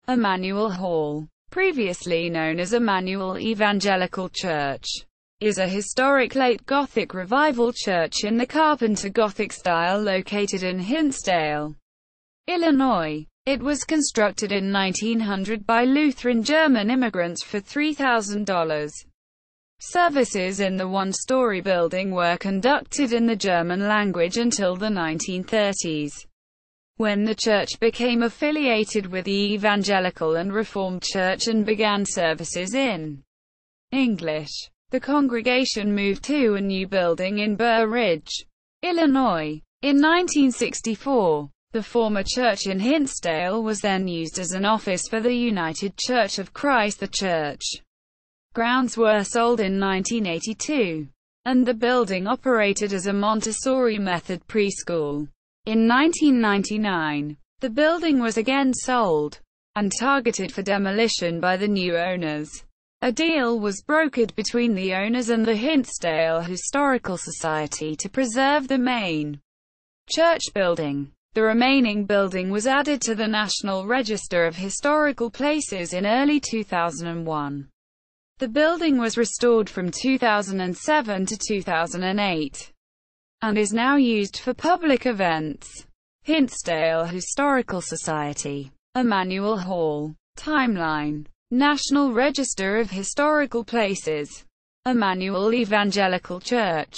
Immanuel Hall, previously known as Immanuel Evangelical Church, is a historic late Gothic Revival church in the Carpenter Gothic style located in Hinsdale, Illinois. It was constructed in 1900 by Lutheran German immigrants for $3,000. Services in the one-story building were conducted in the German language until the 1930s, when the church became affiliated with the Evangelical and Reformed Church and began services in English. The congregation moved to a new building in Burr Ridge, Illinois, in 1964. The former church in Hinsdale was then used as an office for the United Church of Christ. The church grounds were sold in 1982, and the building operated as a Montessori method preschool. In 1999, the building was again sold, and targeted for demolition by the new owners. A deal was brokered between the owners and the Hinsdale Historical Society to preserve the main church building. The remaining building was added to the National Register of Historical Places in early 2001. The building was restored from 2007 to 2008, and is now used for public events. Hinsdale Historical Society. Immanuel Hall. Timeline. National Register of Historical Places. Immanuel Evangelical Church.